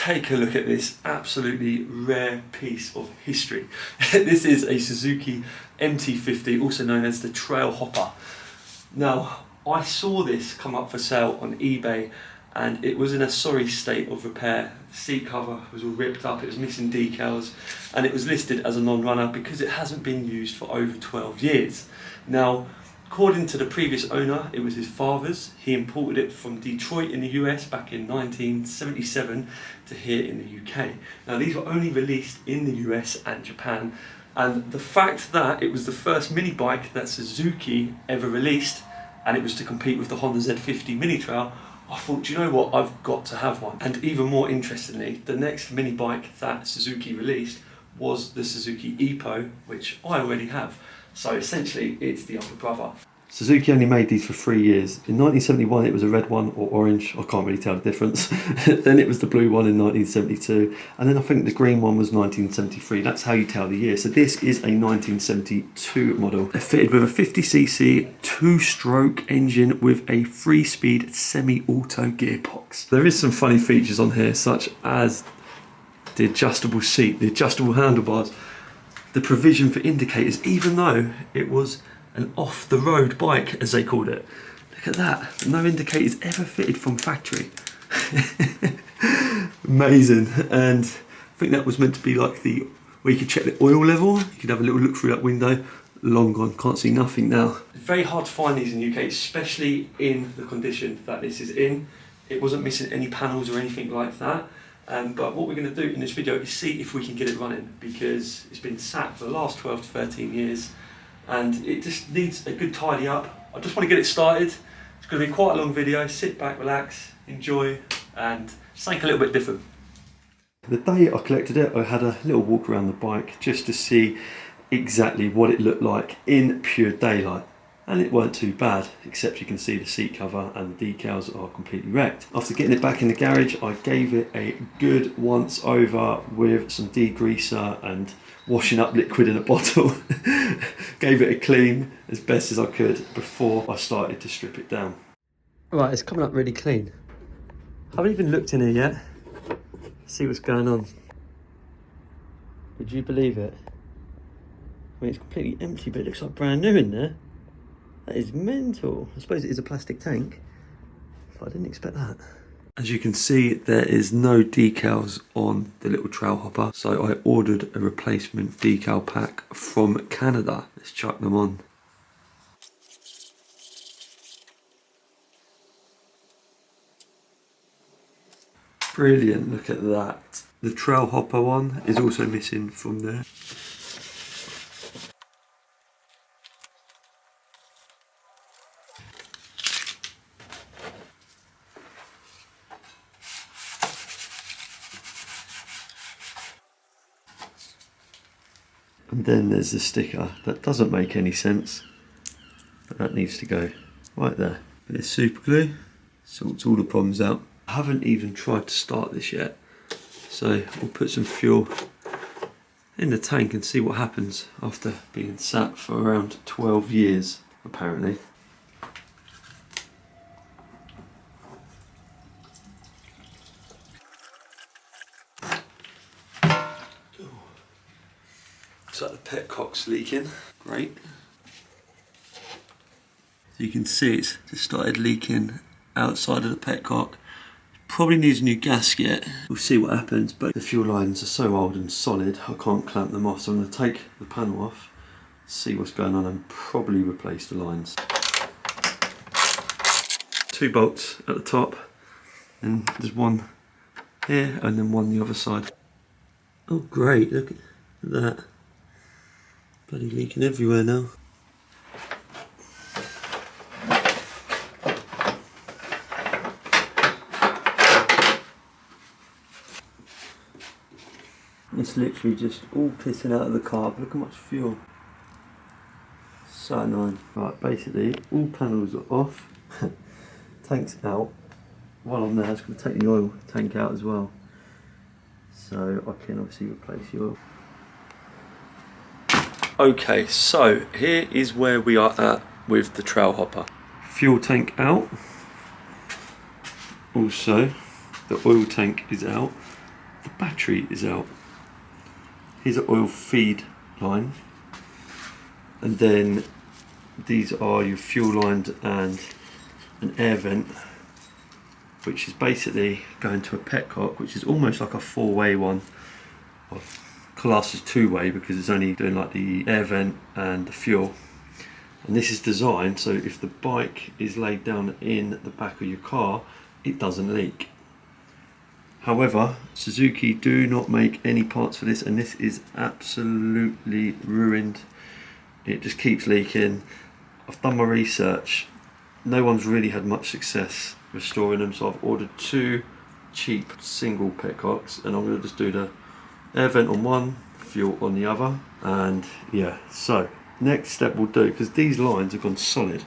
take a look at this absolutely rare piece of history. This is a Suzuki MT50, also known as the Trailhopper. Now, I saw this come up for sale on eBay and it was in a sorry state of repair. The seat cover was all ripped up, it was missing decals, and it was listed as a non-runner because it hasn't been used for over 12 years. Now, according to the previous owner, it was his father's. He imported it from Detroit in the US back in 1977 to here in the UK. Now, these were only released in the US and Japan, and the fact that it was the first mini bike that Suzuki ever released, and it was to compete with the Honda Z50 mini trail, I thought, do you know what, I've got to have one. And even more interestingly, the next mini bike that Suzuki released was the Suzuki EPO, which I already have. So essentially, it's the older brother. Suzuki only made these for 3 years. In 1971 it was a red one or orange, I can't really tell the difference. Then it was the blue one in 1972, and then I think the green one was 1973. That's how you tell the year. So this is a 1972 model. They're fitted with a 50cc 2-stroke engine with a 3-speed semi-auto gearbox. There is some funny features on here, such as the adjustable seat, the adjustable handlebars, the provision for indicators, even though it was an off-the-road bike, as they called it. Look at that, no indicators ever fitted from factory. Amazing. And I think that was meant to be like the, where you could check the oil level, you could have a little look through that window. Long gone, can't see nothing now. It's very hard to find these in the UK, especially in the condition that this is in. It wasn't missing any panels or anything like that. But what we're going to do in this video is see if we can get it running, because it's been sat for the last 12 to 13 years and it just needs a good tidy up. I just want to get it started. It's going to be quite a long video. Sit back, relax, enjoy, and something a little bit different. The day I collected it, I had a little walk around the bike just to see exactly what it looked like in pure daylight. And it weren't too bad, except you can see the seat cover and the decals are completely wrecked. After getting it back in the garage, I gave it a good once over with some degreaser and washing up liquid in a bottle. Gave it a clean as best as I could before I started to strip it down. Right, it's coming up really clean. Haven't even looked in here yet. See what's going on. Would you believe it? I mean, it's completely empty, but it looks like brand new in there. That is mental. I suppose it is a plastic tank, but I didn't expect that. As you can see, there is no decals on the little Trailhopper, so I ordered a replacement decal pack from Canada. Let's chuck them on. Brilliant, look at that. The Trailhopper one is also missing from there. And then there's the sticker that doesn't make any sense, but that needs to go right there. Bit of super glue sorts all the problems out. I haven't even tried to start this yet, so we'll put some fuel in the tank and see what happens after being sat for around 12 years apparently. So the petcock's leaking, great. So you can see it's just started leaking outside of the petcock. Probably needs a new gasket. We'll see what happens, but the fuel lines are so old and solid, I can't clamp them off. So I'm going to take the panel off, see what's going on, and probably replace the lines. 2 bolts at the top, and there's one here and then one the other side. Oh great, look at that. Bloody leaking everywhere now. It's literally just all pissing out of the car. Look how much fuel. So annoying. Right, basically all panels are off. Tank's out. While I'm there, it's going to take the oil tank out as well. So I can obviously replace the oil. Okay, so here is where we are at with the Trailhopper. Fuel tank out. Also, the oil tank is out. the battery is out. Here's an oil feed line, and then these are your fuel lines and an air vent, which is basically going to a petcock, which is almost like a four-way one. Well, class is two-way because it's only doing like the air vent and the fuel. And this is designed so if the bike is laid down in the back of your car, it doesn't leak. However, Suzuki do not make any parts for this, and this is absolutely ruined. It just keeps leaking. I've done my research. No one's really had much success restoring them, so I've ordered two cheap single petcocks, and I'm going to just do the air vent on one, fuel on the other, and yeah, so next step we'll do, because these lines have gone solid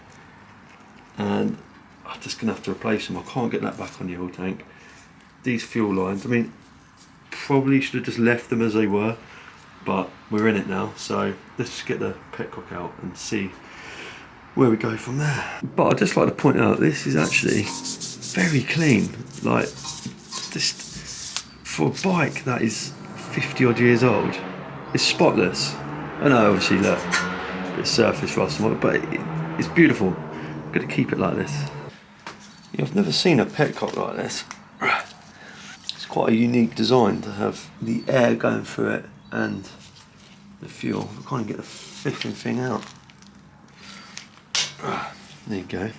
and I'm just going to have to replace them. I can't get that back on the oil tank. These fuel lines, I mean, probably should have just left them as they were, but we're in it now, so let's just get the petcock out and see where we go from there. But I'd just like to point out, this is actually very clean. Like, just for a bike that is 50 odd years old, it's spotless. I know, obviously, look, a bit of surface rust, but it's beautiful. I'm going to keep it like this. Yeah, I've never seen a petcock like this. It's quite a unique design to have the air going through it and the fuel. I can't get the flipping thing out. There you go.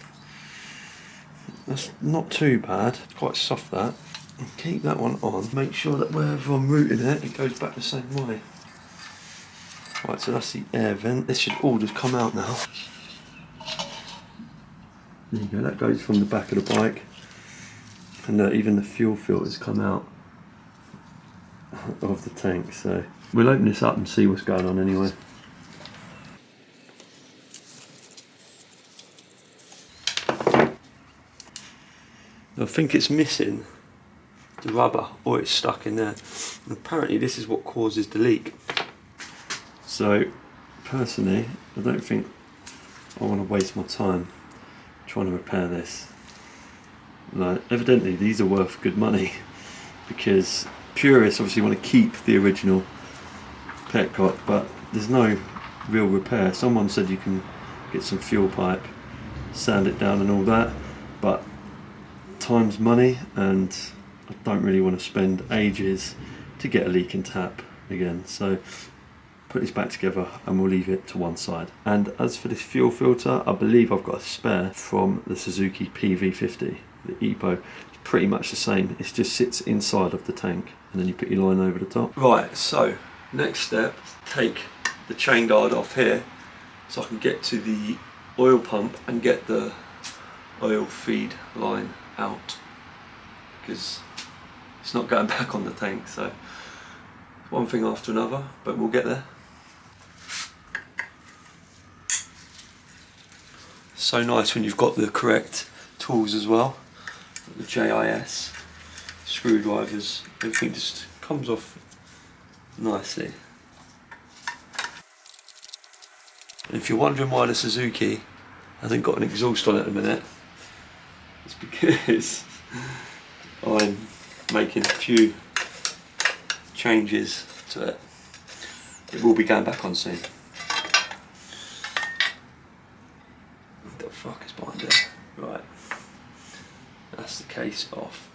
That's not too bad. It's quite soft, that. And keep that one on. Make sure that wherever I'm routing it, it goes back the same way. Right, so that's the air vent. This should all just come out now. There you go, that goes from the back of the bike. And even the fuel filters come out of the tank. So we'll open this up and see what's going on anyway. I think it's missing the rubber, or it's stuck in there. And apparently this is what causes the leak. So personally, I don't think I want to waste my time trying to repair this. Like, evidently these are worth good money, because purists obviously want to keep the original petcock, but there's no real repair. Someone said you can get some fuel pipe, sand it down and all that, but time's money, and I don't really want to spend ages to get a leaking tap again. So put this back together and we'll leave it to one side. And as for this fuel filter, I believe I've got a spare from the Suzuki PV50, the EPO. It's pretty much the same, it just sits inside of the tank and then you put your line over the top. Right, so next step, take the chain guard off here so I can get to the oil pump and get the oil feed line out, because it's not going back on the tank. So one thing after another, but we'll get there. So nice when you've got the correct tools as well, the JIS, screwdrivers, everything just comes off nicely. And if you're wondering why the Suzuki hasn't got an exhaust on it at the minute, it's because I'm making a few changes to it. It will be going back on soon. What the fuck is behind there? Right, that's the case off.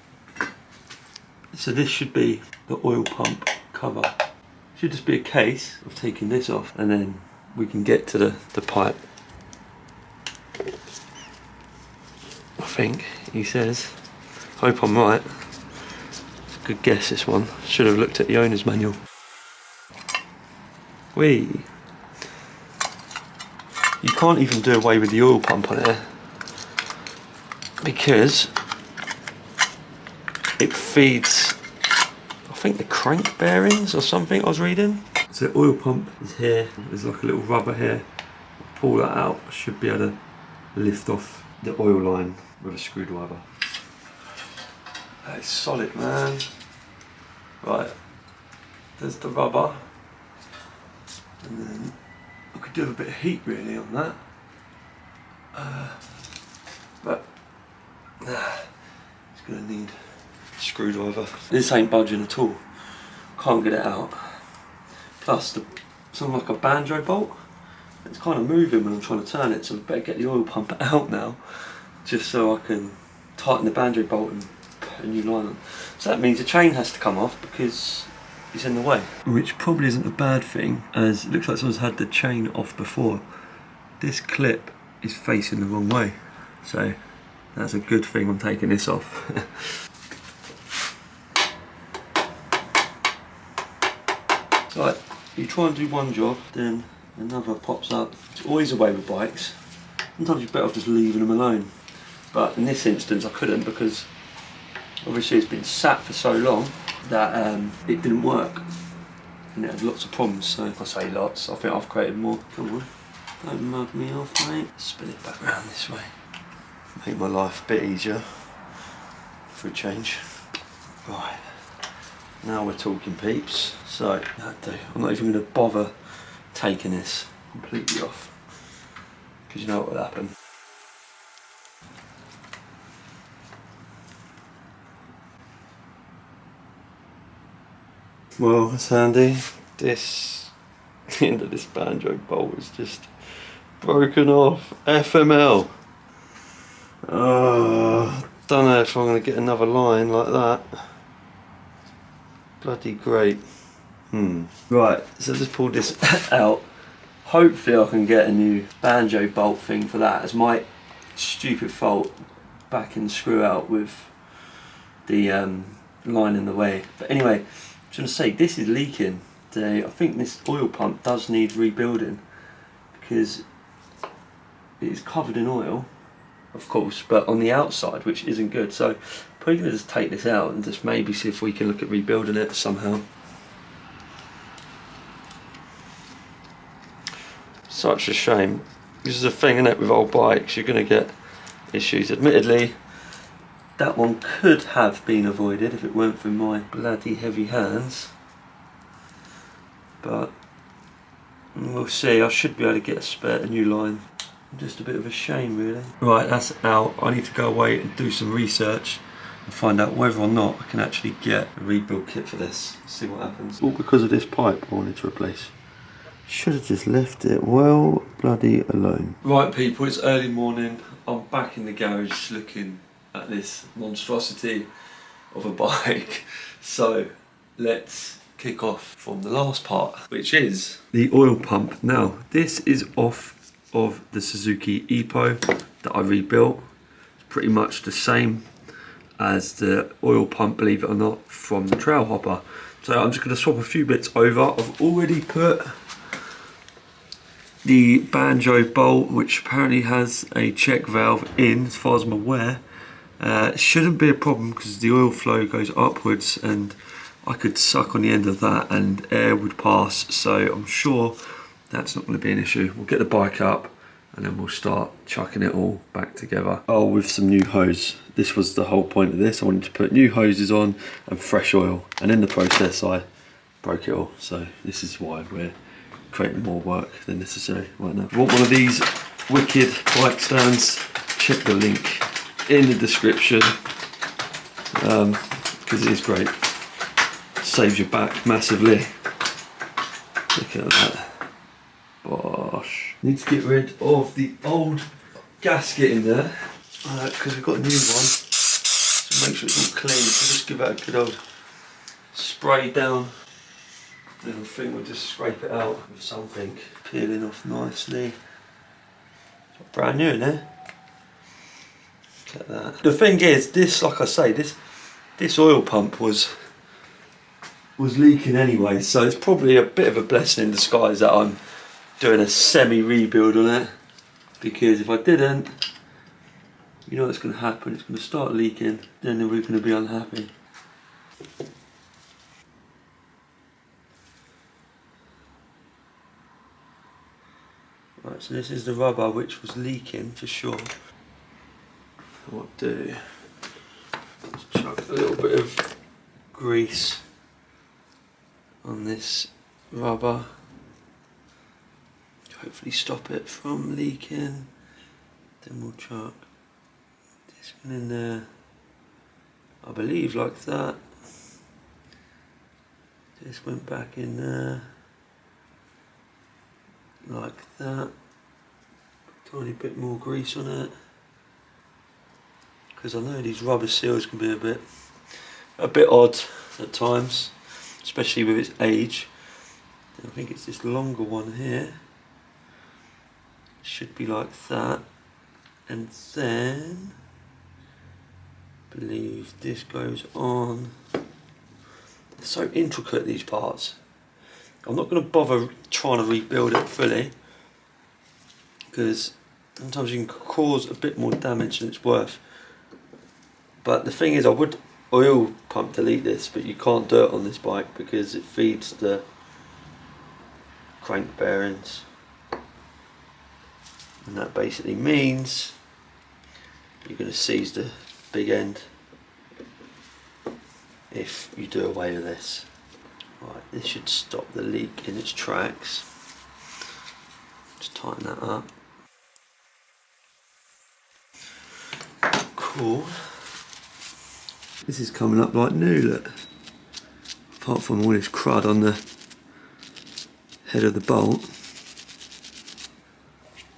So this should be the oil pump cover. Should just be a case of taking this off, and then we can get to the pipe. I think he says. Hope I'm right. It's a good guess, this one. Should have looked at the owner's manual. Whee! You can't even do away with the oil pump on there, because it feeds, I think, the crank bearings or something I was reading. So the oil pump is here, there's like a little rubber here. Pull that out, I should be able to lift off the oil line with a screwdriver. That is solid, man. Right, there's the rubber, and then I could do a bit of heat really on that, but it's gonna need a screwdriver. This ain't budging at all. Can't get it out. Plus something like a banjo bolt. It's kind of moving when I'm trying to turn it, so I better get the oil pump out now, just so I can tighten the banjo bolt and put a new line on. So that means the chain has to come off because it's in the way. Which probably isn't a bad thing, as it looks like someone's had the chain off before. This clip is facing the wrong way, so that's a good thing I'm taking this off. So like, you try and do one job, then another pops up. It's always the way with bikes. Sometimes you're better off just leaving them alone. But in this instance I couldn't, because obviously it's been sat for so long that it didn't work. And it had lots of problems, so I say lots, I think I've created more. Come on, don't mug me off, mate. Spin it back round this way. Make my life a bit easier for a change. Right. Now we're talking, peeps. So, I'm not even going to bother taking this completely off, because you know what will happen. Well, that's handy. This end of this banjo bolt is just broken off. FML. Don't know if I'm going to get another line like that. Bloody great. Right, so I've just pulled this out. Hopefully I can get a new banjo bolt thing for that, as my stupid fault backing the screw out with the line in the way. But anyway, I'm just going to say, this is leaking. I think this oil pump does need rebuilding, because it is covered in oil, of course, but on the outside, which isn't good. So probably going to just take this out and just maybe see if we can look at rebuilding it somehow. Such a shame. This is a thing, isn't it, with old bikes, you're going to get issues. Admittedly, that one could have been avoided if it weren't for my bloody heavy hands, but we'll see. I should be able to get a new line. Just a bit of a shame, really. Right, that's out. I need to go away and do some research and find out whether or not I can actually get a rebuild kit for this. See what happens. All because of this pipe I wanted to replace. Should have just left it well bloody alone. Right, people, it's early morning. I'm back in the garage looking at this monstrosity of a bike. So let's kick off from the last part, which is the oil pump. Now, this is off of the Suzuki EPO that I rebuilt. It's pretty much the same as the oil pump, believe it or not, from the Trailhopper. So I'm just going to swap a few bits over. I've already put the banjo bolt, which apparently has a check valve in, as far as I'm aware. It shouldn't be a problem because the oil flow goes upwards, and I could suck on the end of that and air would pass, so I'm sure that's not going to be an issue. We'll get the bike up and then we'll start chucking it all back together. Oh, with some new hose. This was the whole point of this. I wanted to put new hoses on and fresh oil, and in the process I broke it all. So this is why we're creating more work than necessary right now. If you want one of these wicked bike stands, check the link in the description, because it is great. Saves your back massively. Look at that. Bosh. Need to get rid of the old gasket in there, because we've got a new one. So make sure it's all clean. So just give it a good old spray down. Then I think we'll just scrape it out with something peeling off nicely. Brand new in there. Look at that. The thing is, this, like I say, this oil pump was leaking anyway, so it's probably a bit of a blessing in disguise that I'm doing a semi-rebuild on it, because if I didn't, you know what's going to happen, it's going to start leaking, then we're going to be unhappy. Right, so this is the rubber which was leaking for sure. What I'll do, just chuck a little bit of grease on this rubber, hopefully stop it from leaking. Then we'll chuck this one in there, I believe like that. This went back in there, like that. Tiny bit more grease on it, because I know these rubber seals can be a bit odd at times, especially with its age. I think it's this longer one here. Should be like that, and then I believe this goes on. They're so intricate, these parts. I'm not going to bother trying to rebuild it fully, because sometimes you can cause a bit more damage than it's worth. But the thing is, I would oil pump delete this, but you can't do it on this bike because it feeds the crank bearings, and that basically means you're going to seize the big end if you do away with this. Right, this should stop the leak in its tracks. Just tighten that up. Cool. This is coming up like new, look. Apart from all this crud on the head of the bolt.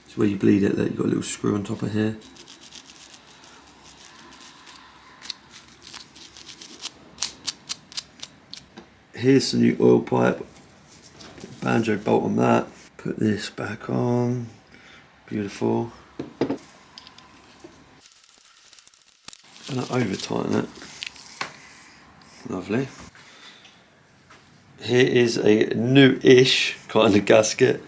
It's where you bleed it, that you've got a little screw on top of here. Here's the new oil pipe. Banjo bolt on that. Put this back on. Beautiful. And I over tighten it. Lovely. Here is a new-ish kind of gasket.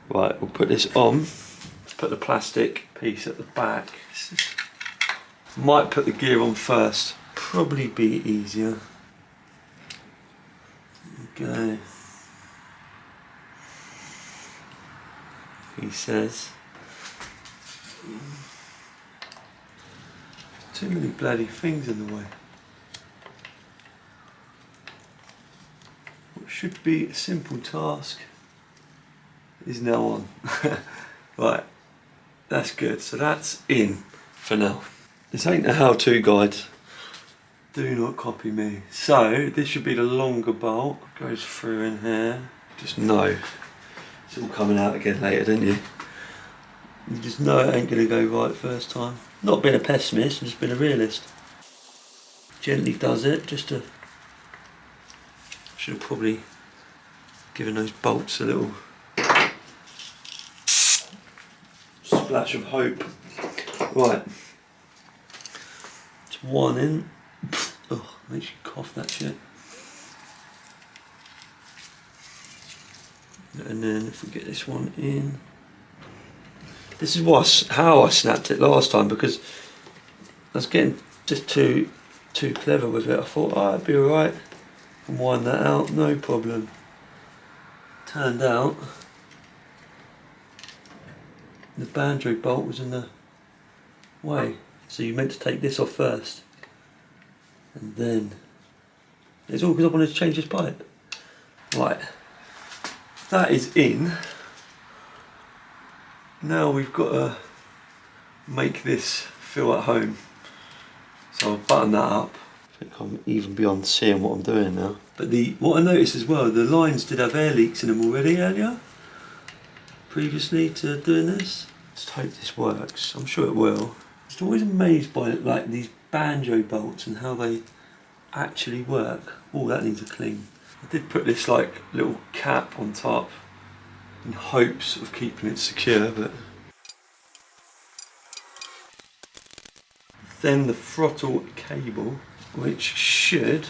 Right, we'll put this on. Let's put the plastic piece at the back. Might put the gear on first. Probably be easier. Okay. He says. Too many bloody things in the way. What should be a simple task is now on. Right, that's good. So that's in for now. This ain't a how-to guide. Do not copy me. So this should be the longer bolt. Goes through in here. Just know it's all coming out again later, don't you? You just know it ain't gonna go right first time. Not being a pessimist, I'm just being a realist. Gently does it, just to. Should have probably given those bolts a little splash of hope. Right. It's one in. Oh, makes you cough, that shit. And then if we get this one in. This is how I snapped it last time, because I was getting just too clever with it. I thought, oh, it'd be alright. And wind that out, no problem. Turned out the banjo bolt was in the way. So you meant to take this off first. And then it's all because I wanted to change this pipe. Right. That is in. Now we've got to make this feel at home. So I'll button that up. I think I'm even beyond seeing what I'm doing now. But what I noticed as well, the lines did have air leaks in them already earlier. Previously to doing this. Let's hope this works. I'm sure it will. Just always amazed by like these banjo bolts and how they actually work. Oh, that needs a clean. I did put this like little cap on top in hopes of keeping it secure, but then the throttle cable, which should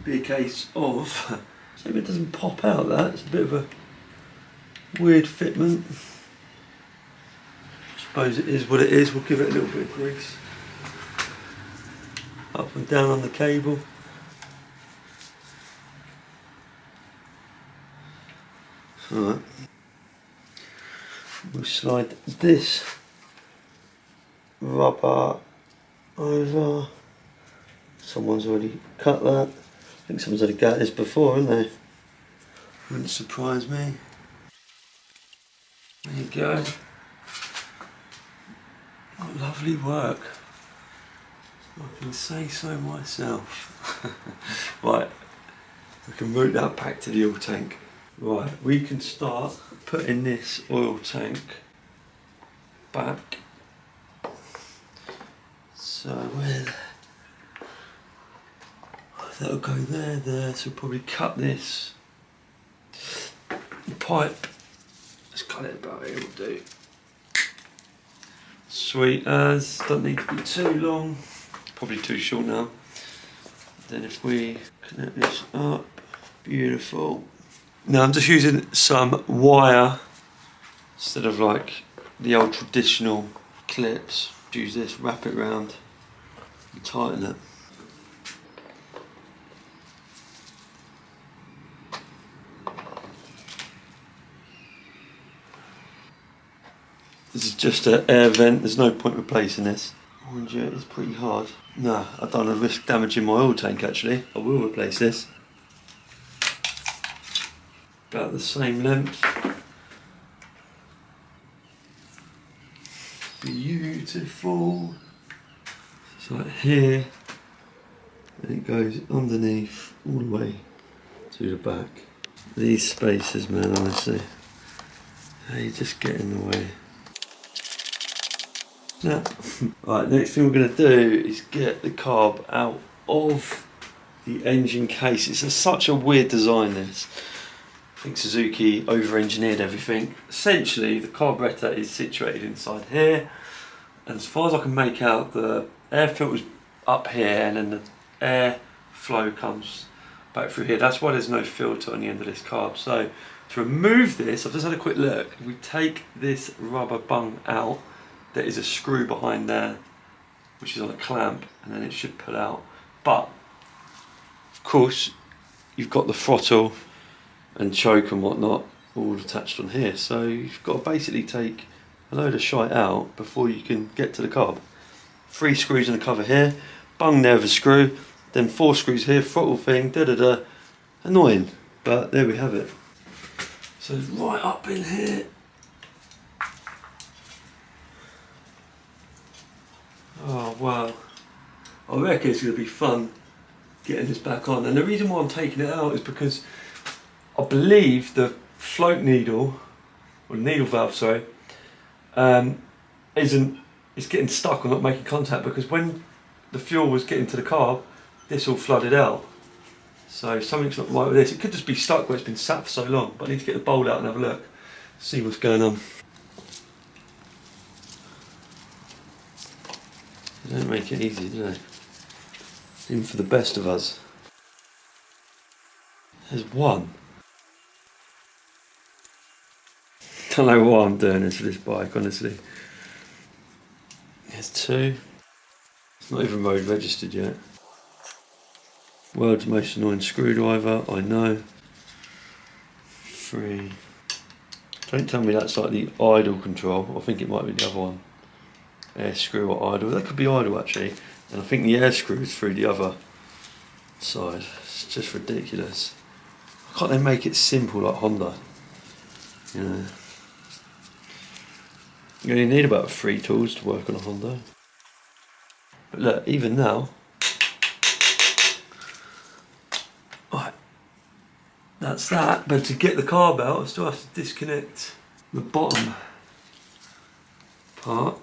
be a case of, so if it doesn't pop out, it's a bit of a weird fitment. I suppose it is what it is. We'll give it a little bit of grease up and down on the cable. Alright, we'll slide this rubber over. Someone's already cut that. I think someone's already got this before, haven't they? Wouldn't surprise me. There you go. What lovely work. I can say so myself. Right, We can route that back to the oil tank. Right, we can start putting this oil tank back. So that'll go there, so we'll probably cut this pipe. Let's cut it about here, we'll do. Sweet as, don't need to be too long, probably too short now. Then if we connect this up, beautiful. Now I'm just using some wire instead of like the old traditional clips. Use this, wrap it around and tighten it. This is just an air vent, there's no point replacing this. Mind you, it's pretty hard. No, I don't want to risk damaging my oil tank actually. I will replace this. About the same length. Beautiful. It's like here, and it goes underneath all the way to the back. These spaces, man, honestly, they just get in the way. Now, right, next thing we're going to do is get the carb out of the engine case. It's such a weird design, this. I think Suzuki over-engineered everything. Essentially, the carburettor is situated inside here, and as far as I can make out, the air filter's up here, and then the air flow comes back through here. That's why there's no filter on the end of this carb. So, to remove this, I've just had a quick look. If we take this rubber bung out, there is a screw behind there, which is on a clamp, and then it should pull out. But, of course, you've got the throttle and choke and whatnot all attached on here, so you've got to basically take a load of shite out before you can get to the carb. 3 screws in the cover here, bung there with a screw, then 4 screws here, throttle thing, annoying, but there we have it. So it's right up in here. Oh wow, I reckon it's going to be fun getting this back on, and the reason why I'm taking it out is because I believe the float needle, or needle valve, sorry, it's getting stuck or not making contact, because when the fuel was getting to the carb, this all flooded out. So something's not right with this. It could just be stuck where it's been sat for so long, but I need to get the bowl out and have a look, see what's going on. They don't make it easy, do they? Even for the best of us. There's one. Don't know what I'm doing this for this bike, honestly. There's 2. It's not even road registered yet. World's most annoying screwdriver, I know. 3. Don't tell me that's like the idle control. I think it might be the other one. Air screw or idle. That could be idle actually. And I think the air screw is through the other side. It's just ridiculous. Why can't they make it simple like Honda? You know. You only need about 3 tools to work on a Honda. But look, even now, right, that's that. But to get the carb out, I still have to disconnect the bottom part.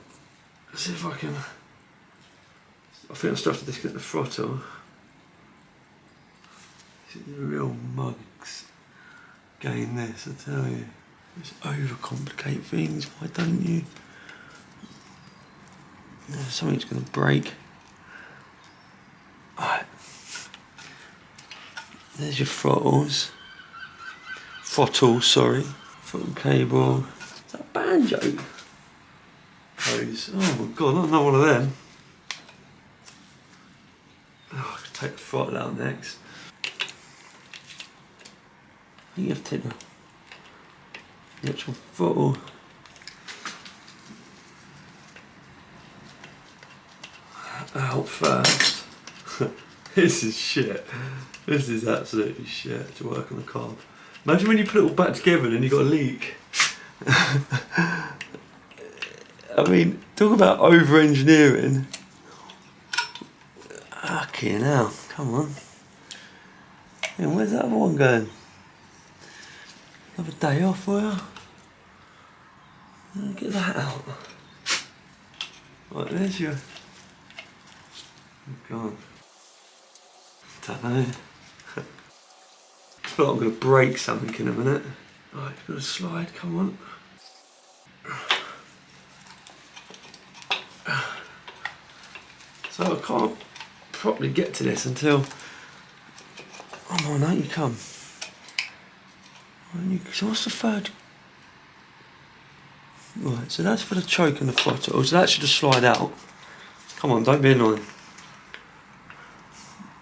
Let's see if I can. I think I still have to disconnect the throttle. These are the real mugs. Getting this, I tell you. Just overcomplicate things, why don't you? Something's going to break. Alright. There's your throttles. Throttle, sorry. Throttle cable. Is that a banjo? Hose. Oh my god, not another one of them. Oh, I could take the throttle out next. I think you have to take the actual throttle out first. This is shit. This is absolutely shit to work on the carb. Imagine when you put it all back together and then you got a leak. I mean, talk about over-engineering. Fucking hell, come on. And where's that other one going? Another day off for you? Get that out. Right, there's your... God. Don't know. I feel like I'm going to break something in a minute. Right, it's going to slide, come on. So I can't properly get to this until... Come on, out you come. So what's the third? Right, so that's for the choke and the throttle, so that should just slide out. Come on, don't be annoying.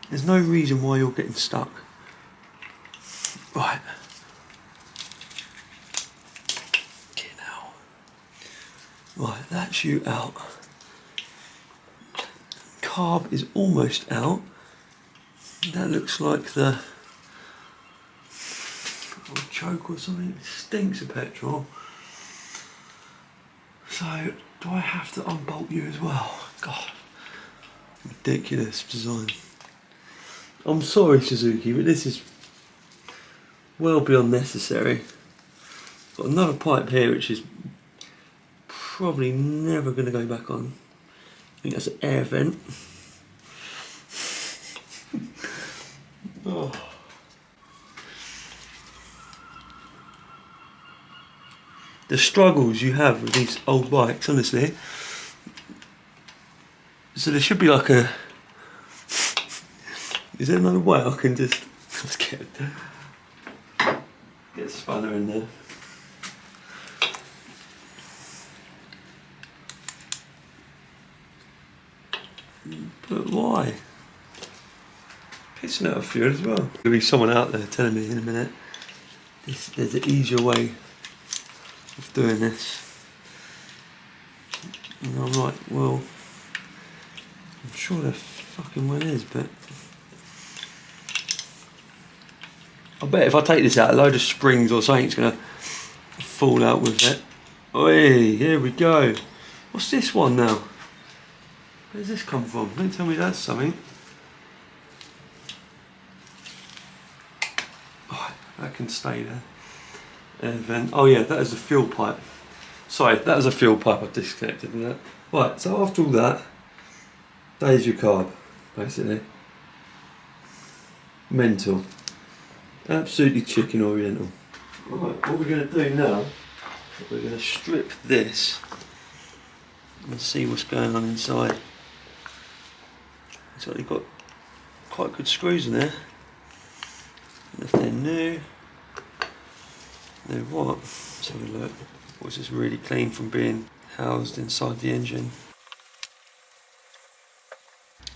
There's no reason why you're getting stuck. Right. Get out. Right, that's you out. Carb is almost out. That looks like the choke or something. It stinks of petrol. So, do I have to unbolt you as well? God, ridiculous design. I'm sorry, Suzuki, but this is well beyond necessary. Got another pipe here which is probably never going to go back on. I think that's an air vent. Oh. The struggles you have with these old bikes, honestly. So there should be like a... Is there another way I can just... Let's get spanner in there. But why? Pissing out of fuel as well. There'll be someone out there telling me in a minute there's an easier way of doing this. And I'm like, well, I'm sure there fucking one is, but I bet if I take this out, a load of springs or something's gonna fall out with it. Oi, here we go. What's this one now? Where's this come from? Don't tell me that's something. Oh, that can stay there. And then, oh yeah, that is a fuel pipe. Sorry, that was a fuel pipe I disconnected from that. Right, so after all that, there's your carb, basically. Mental. Absolutely chicken oriental. Right, what we're going to do now, we're going to strip this and see what's going on inside. It's only got quite good screws in there. And if they're new, they're what? Let's have a look. Was this really clean from being housed inside the engine?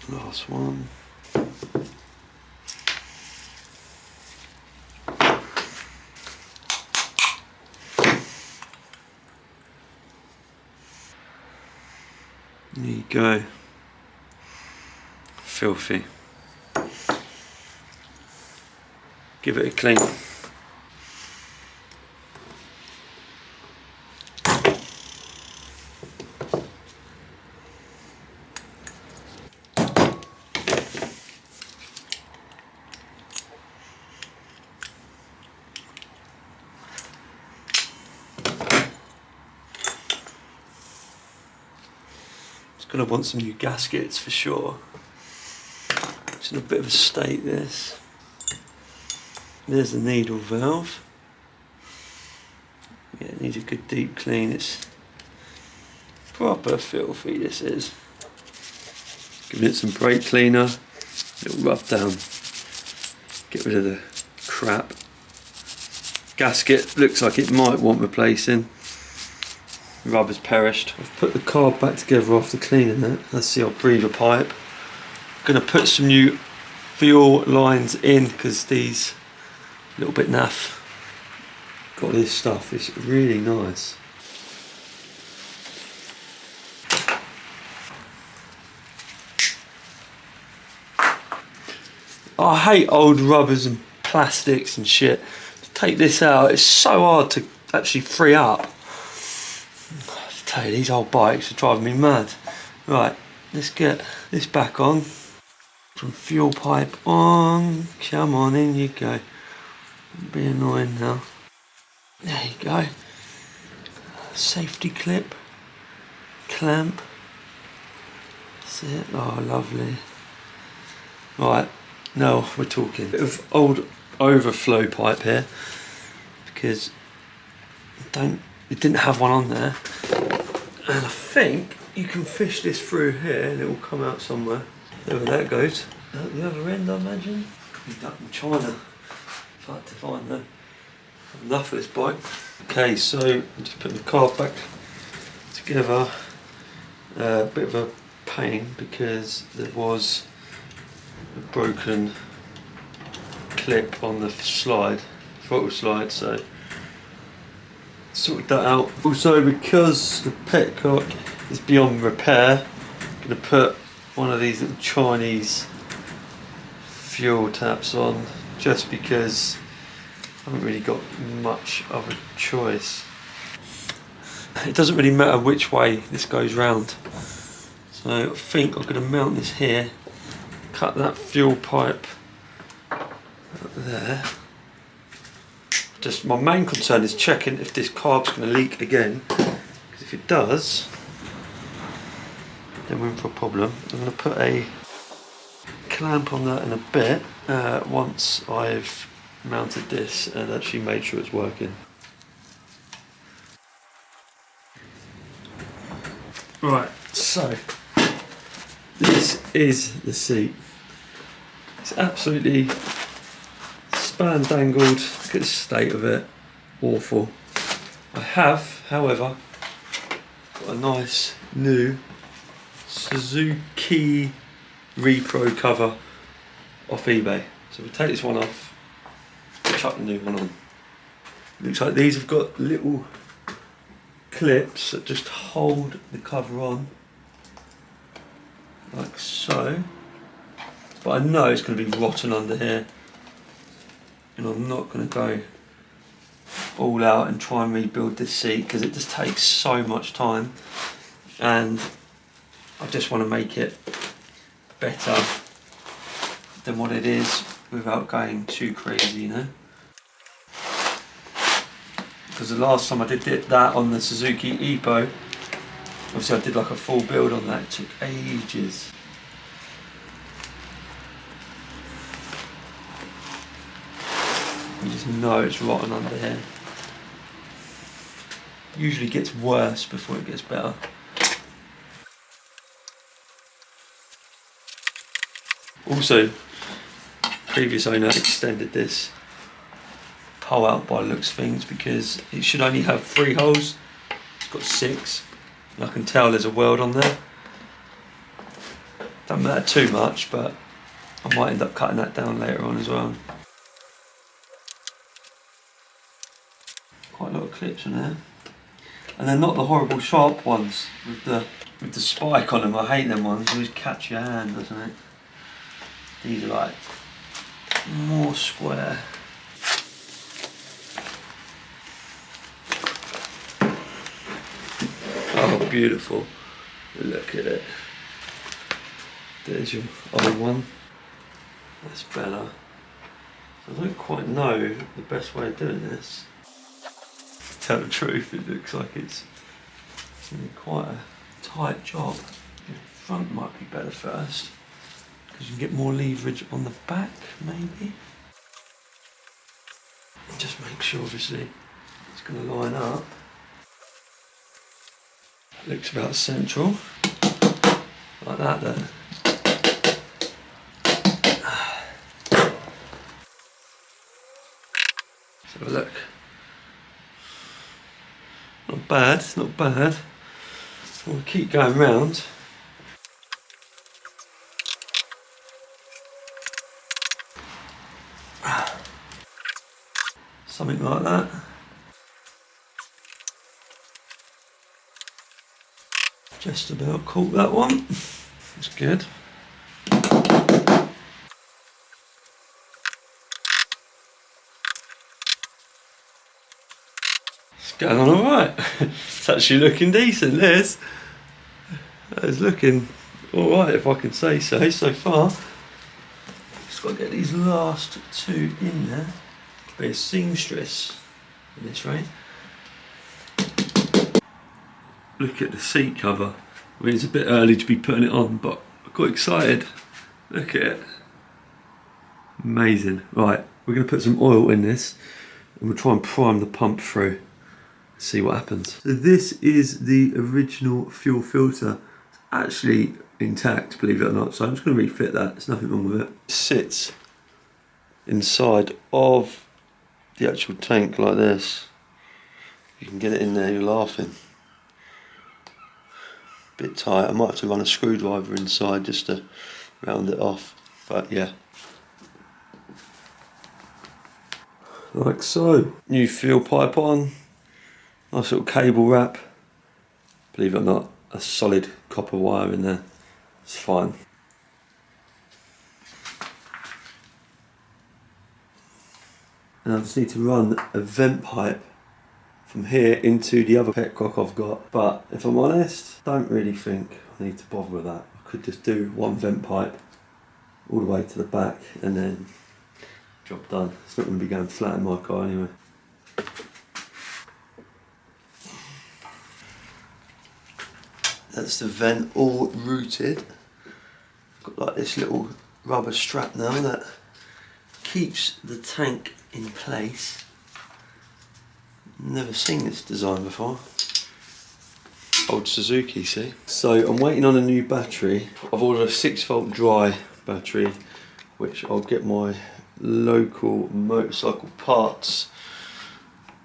Last one. There you go. Filthy. Give it a clean. Gonna want some new gaskets for sure. It's in a bit of a state, this. There's the needle valve. Yeah, it needs a good deep clean. It's proper filthy, this is. Giving it some brake cleaner, little rub down. Get rid of the crap. Gasket looks like it might want replacing. Rubber's perished. I've put the carb back together after cleaning it. That's the old breather pipe. I'm going to put some new fuel lines in because these a little bit naff. Got this stuff, it's really nice. I hate old rubbers and plastics and shit. Take this out, it's so hard to actually free up. I tell you, these old bikes are driving me mad. Right, let's get this back on. Some fuel pipe on. Come on, in you go. Be annoying now. There you go. Safety clip. Clamp. That's it. Oh, lovely. Right, now we're talking. Bit of old overflow pipe here because it didn't have one on there, and I think you can fish this through here and it will come out somewhere. There that goes. At the other end, I imagine. Could be duck in China. It's hard to find that. Enough of this bike. Okay, so I'm just putting the carb back together. A bit of a pain because there was a broken clip on the slide, throttle slide, so sorted that out. Also, because the petcock is beyond repair, I'm going to put one of these little Chinese fuel taps on, just because I haven't really got much of a choice. It doesn't really matter which way this goes round, so I think I'm going to mount this here, cut that fuel pipe up there. Just my main concern is checking if this carb's going to leak again, because if it does, then we're in for a problem. I'm going to put a clamp on that in a bit once I've mounted this and actually made sure it's working. Right, so this is the seat. It's absolutely span-dangled. Look at the state of it. Awful. I have, however, got a nice new Suzuki Repro cover off eBay. So we'll take this one off, chuck the new one on. Looks like these have got little clips that just hold the cover on, like so. But I know it's going to be rotten under here, and I'm not going to go all out and try and rebuild this seat because it just takes so much time, and I just want to make it better than what it is without going too crazy, you know. Because the last time I did that on the Suzuki EPO, obviously I did like a full build on that, it took ages. You just know it's rotten under here. Usually gets worse before it gets better. Also, previous owner extended this pole out by the looks of things because it should only have 3 holes. It's got 6. And I can tell there's a weld on there. Doesn't matter too much, but I might end up cutting that down later on as well. Quite a lot of clips in there, and they're not the horrible sharp ones with the spike on them. I hate them ones. They always catch your hand, doesn't it? These are like more square. Oh, beautiful. Look at it. There's your old one. That's better. I don't quite know the best way of doing this. To tell the truth, it looks like it's quite a tight job. The front might be better first, because you can get more leverage on the back, maybe. And just make sure, obviously, it's going to line up. Looks about central, like that there. Let's have a look. Not bad, not bad. We'll keep going round. Something like that. Just about caught that one. That's good. It's going on alright. It's actually looking decent, this. That is looking alright, if I can say so far. Just got to get these last two in there. Be a seamstress in this rate. Look at the seat cover. I mean, it's a bit early to be putting it on, but I got excited. Look at it. Amazing. Right, we're going to put some oil in this and we'll try and prime the pump through. See what happens. So this is the original fuel filter. It's actually intact, believe it or not. So I'm just going to refit that. There's nothing wrong with it. It sits inside of the actual tank like this. You can get it in there, you're laughing. Bit tight. I might have to run a screwdriver inside just to round it off. But yeah. Like so. New fuel pipe on. Nice little cable wrap. Believe it or not, a solid copper wire in there. It's fine. And I just need to run a vent pipe from here into the other petcock I've got. But if I'm honest, don't really think I need to bother with that. I could just do one vent pipe all the way to the back and then job done. It's not going to be going flat in my car anyway. That's the vent all routed. Got like this little rubber strap now that keeps the tank in place. Never seen this design before. Old Suzuki, see? So I'm waiting on a new battery. I've ordered a 6-volt dry battery, which I'll get my local motorcycle parts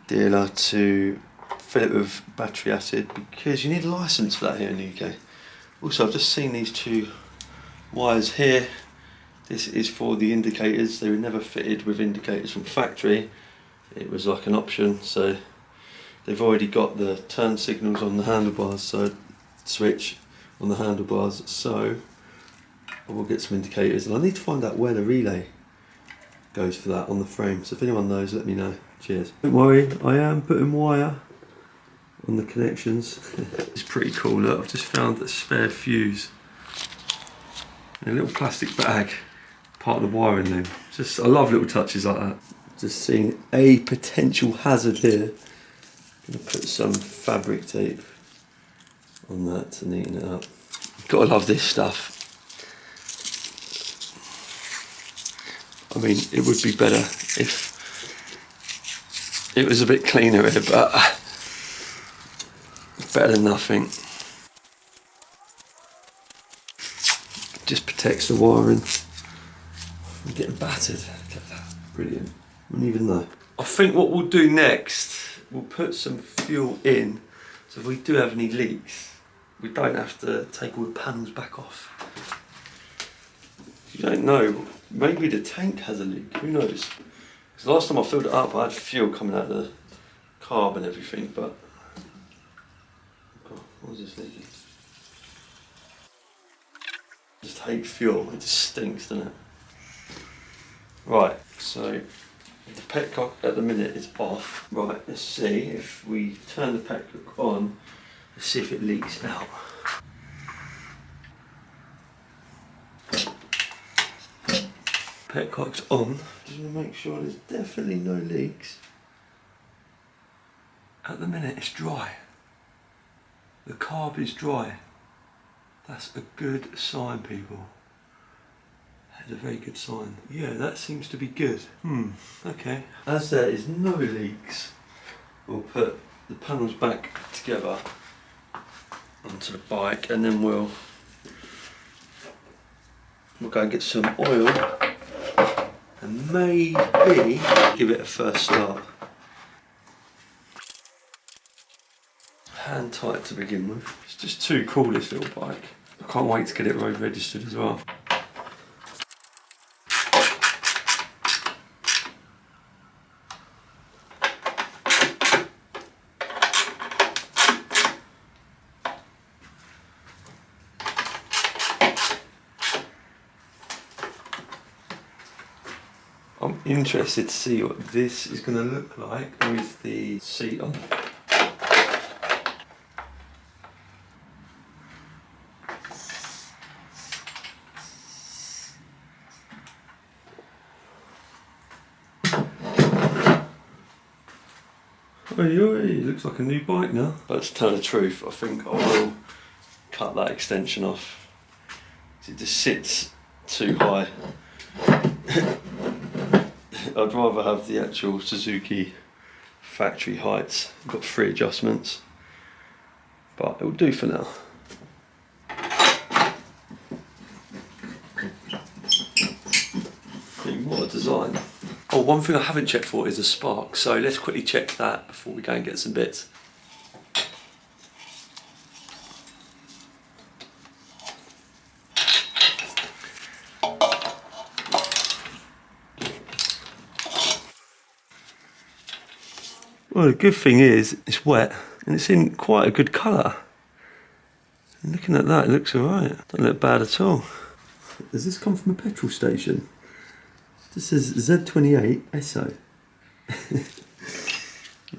dealer to fill it with battery acid, because you need a license for that here in the UK. Also, I've just seen these two wires here. This is for the indicators. They were never fitted with indicators from factory. It was like an option, so they've already got the turn signals on the handlebars, so switch on the handlebars, so I will get some indicators, and I need to find out where the relay goes for that on the frame. So if anyone knows, let me know. Cheers. Don't worry, I am putting wire on the connections. It's pretty cool. Look, I've just found a spare fuse in a little plastic bag, part of the wiring loom. Just, I love little touches like that. Just seeing a potential hazard here. Gonna put some fabric tape on that to neaten it up. Gotta love this stuff. I mean, it would be better if it was a bit cleaner here, but better than nothing. Just protects the wiring from getting battered. Look at that, brilliant. Wouldn't even know. I think what we'll do next, we'll put some fuel in, so if we do have any leaks, we don't have to take all the panels back off. You don't know, maybe the tank has a leak, who knows? Because last time I filled it up, I had fuel coming out of the carb and everything, but God, what was this leaking? I just hate fuel, it just stinks, doesn't it? Right, so the petcock at the minute is off. Right, let's see if we turn the petcock on, let's see if it leaks out. Petcock's on, just want to make sure there's definitely no leaks. At the minute it's dry. The carb is dry. That's a good sign, people. That's a very good sign. Yeah, that seems to be good. Okay. As there is no leaks, we'll put the panels back together onto the bike, and then we'll go and get some oil and maybe give it a first start. Hand tight to begin with. It's just too cool, this little bike. I can't wait to get it road registered as well. I'm interested to see what this is going to look like with the seat on. It looks like a new bike now. But to tell the truth, I think I will cut that extension off. It just sits too high. I'd rather have the actual Suzuki factory heights. I've got 3 adjustments, but it will do for now. What a design. Oh, one thing I haven't checked for is a spark, so let's quickly check that before we go and get some bits. Well, the good thing is it's wet and it's in quite a good colour. And looking at that, it looks alright. Doesn't look bad at all. Does this come from a petrol station? This says Z28 EPO.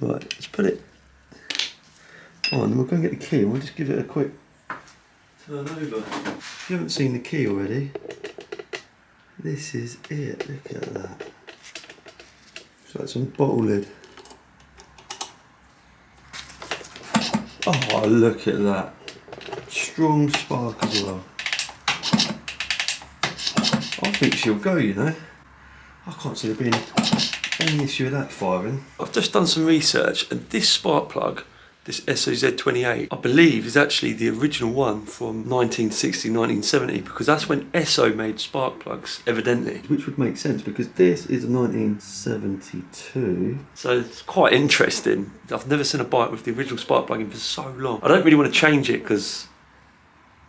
Right, let's put it on. We'll go and get the key and we'll just give it a quick turn over. If you haven't seen the key already, this is it. Look at that. It's like some bottle lid. Oh, look at that. Strong spark as well. I think she'll go, you know. I can't see there being any issue with that firing. I've just done some research and this spark plug, this ESO-Z28, I believe is actually the original one from 1960, 1970, because that's when ESO made spark plugs, evidently. Which would make sense because this is 1972. So it's quite interesting. I've never seen a bike with the original spark plug in for so long. I don't really want to change it because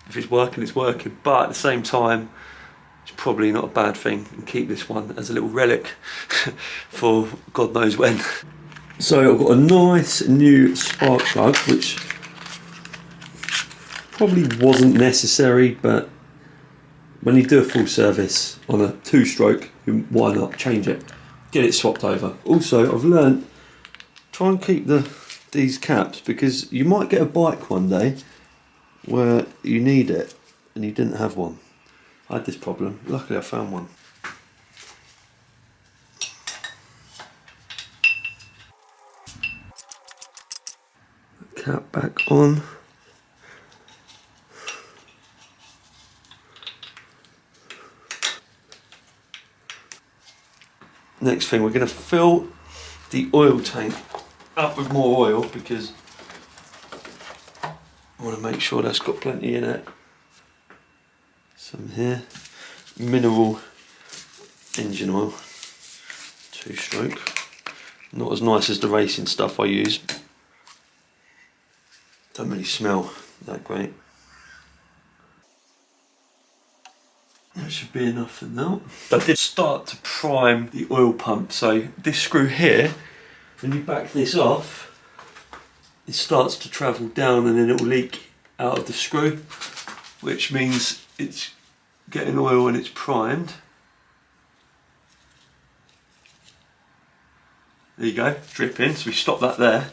if it's working, it's working. But at the same time, it's probably not a bad thing, and keep this one as a little relic for God knows when. So I've got a nice new spark plug, which probably wasn't necessary, but when you do a full service on a 2-stroke, why not change it? Get it swapped over. Also, I've learned, try and keep these caps, because you might get a bike one day where you need it and you didn't have one. I had this problem, luckily I found one. Cap back on. Next thing, we're going to fill the oil tank up with more oil because I want to make sure that's got plenty in it. Some here, mineral engine oil, 2-stroke. Not as nice as the racing stuff I use. Don't really smell that great. That should be enough for now. I did start to prime the oil pump, so this screw here, when you back this off, it starts to travel down and then it will leak out of the screw, which means it's getting oil and it's primed. There you go, dripping, so we stop that there.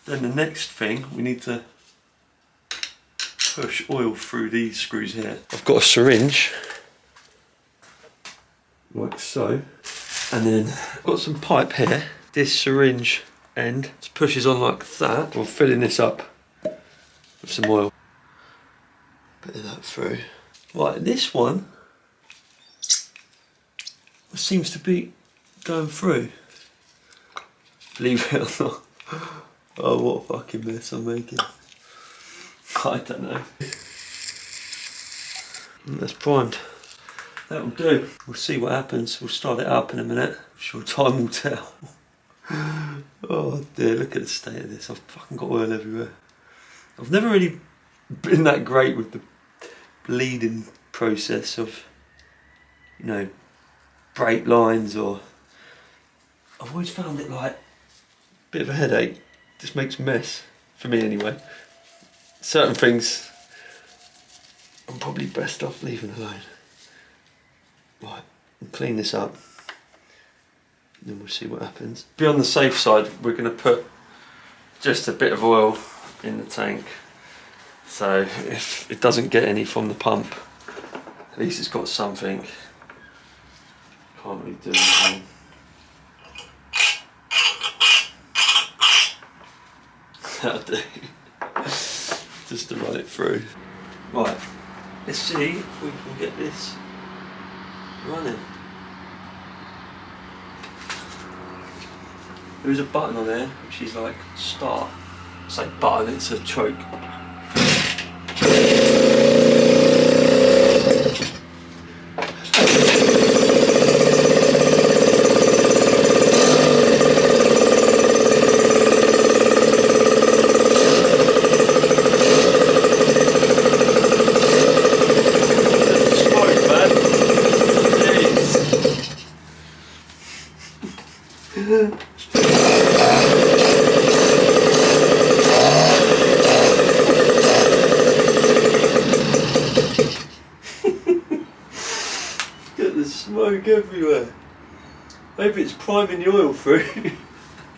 Then the next thing, we need to push oil through these screws here. I've got a syringe, like so, and then I've got some pipe here. This syringe end just pushes on like that. We're filling this up with some oil. Bit of that through. Right, this one seems to be going through. Believe it or not. Oh, what a fucking mess I'm making. I don't know. That's primed. That'll do. We'll see what happens. We'll start it up in a minute. I'm sure time will tell. Oh dear, look at the state of this. I've fucking got oil everywhere. I've never really been that great with the bleeding process of, you know, brake lines, or I've always found it like a bit of a headache. Just makes a mess, for me anyway. Certain things I'm probably best off leaving alone. Right, we'll clean this up, then we'll see what happens. Be on the safe side, we're going to put just a bit of oil in the tank, so if it doesn't get any from the pump, at least it's got something. Can't really do anything. That'll do. Just to run it through. Right, let's see if we can get this running. There is a button on there which is like start. It's like button, it's a choke. Get the smoke everywhere. Maybe it's priming the oil through.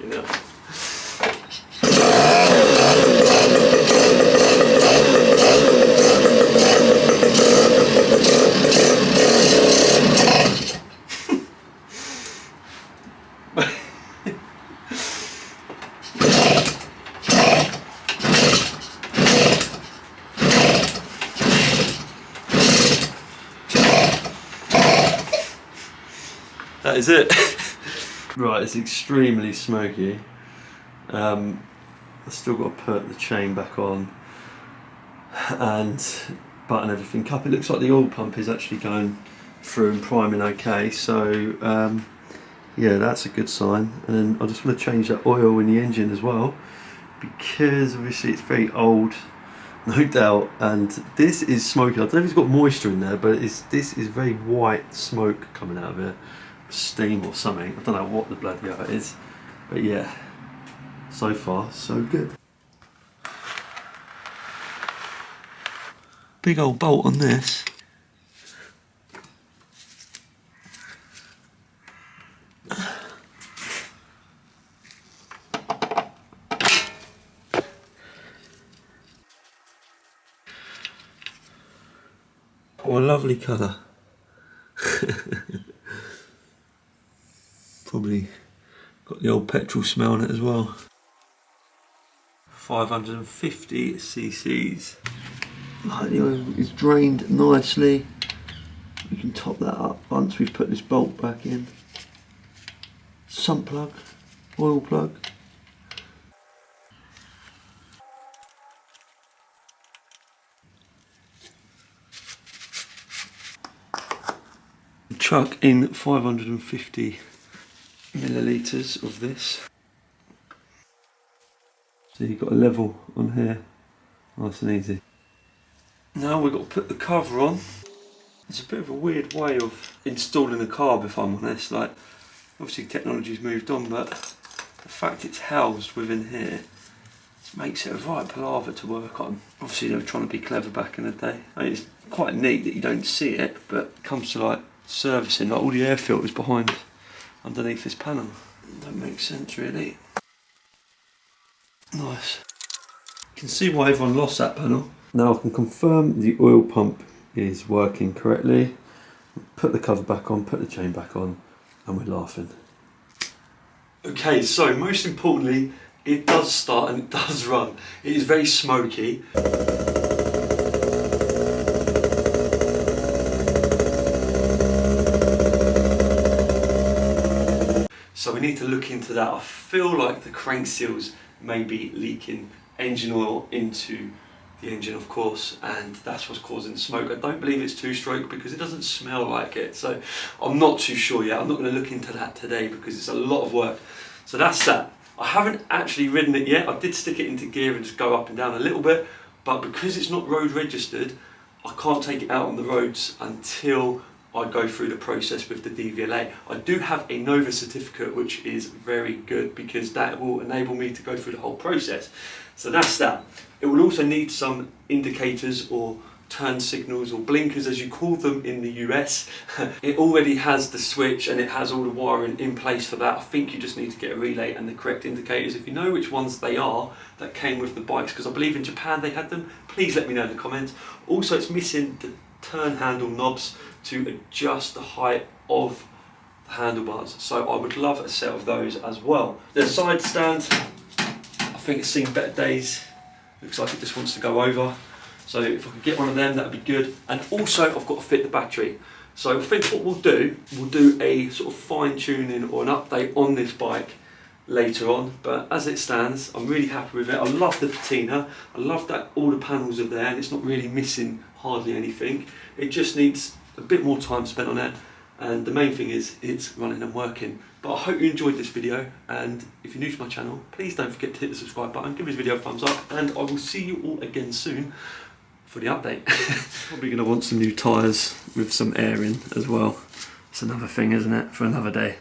You know. That is it. Right, it's extremely smoky. I've still got to put the chain back on and button everything up. It looks like the oil pump is actually going through and priming okay, so yeah, that's a good sign. And then I just want to change that oil in the engine as well, because obviously it's very old, no doubt, and this is smoky. I don't know if it's got moisture in there, but this is very white smoke coming out of it. Steam or something, I don't know what the bloody hell it is, but yeah, so far so good. Big old bolt on this. Oh, a lovely colour. Probably got the old petrol smell in it as well. 550 cc's. Right, the oil is drained nicely. We can top that up once we've put this bolt back in. Sump plug, oil plug. Chuck in 550 millilitres of this. So you've got a level on here, nice and easy. Now we've got to put the cover on. It's a bit of a weird way of installing the carb, if I'm honest. Like, obviously technology's moved on, but the fact it's housed within here makes it a right palaver to work on. Obviously they were trying to be clever back in the day. I mean, it's quite neat that you don't see it, but it comes to like servicing, like all the air filters behind underneath this panel. Don't make sense really. Nice. You can see why everyone lost that panel. Now I can confirm the oil pump is working correctly. Put the cover back on, put the chain back on, and we're laughing. Okay, so most importantly, it does start and it does run. It is very smoky. So we need to look into that. I feel like the crank seals may be leaking engine oil into the engine, of course, and that's what's causing the smoke. I don't believe it's two-stroke because it doesn't smell like it, so I'm not too sure yet. I'm not going to look into that today because it's a lot of work. So that's that. I haven't actually ridden it yet. I did stick it into gear and just go up and down a little bit, but because it's not road registered, I can't take it out on the roads until I go through the process with the DVLA. I do have a Nova certificate, which is very good because that will enable me to go through the whole process. So that's that. It will also need some indicators or turn signals or blinkers as you call them in the US. It already has the switch and it has all the wiring in place for that. I think you just need to get a relay and the correct indicators. If you know which ones they are that came with the bikes, because I believe in Japan they had them, please let me know in the comments. Also, it's missing the turn handle knobs to adjust the height of the handlebars, so I would love a set of those as well. The side stand, I think it's seen better days. Looks like it just wants to go over. So if I could get one of them, that would be good. And also I've got to fit the battery. So I think what we'll do a sort of fine tuning or an update on this bike later on. But as it stands, I'm really happy with it. I love the patina. I love that all the panels are there and it's not really missing hardly anything. It just needs a bit more time spent on it. And the main thing is it's running and working. But I hope you enjoyed this video, and if you're new to my channel, please don't forget to hit the subscribe button, give this video a thumbs up, and I will see you all again soon for the update. Probably going to want some new tyres with some air in as well. It's another thing, isn't it, for another day.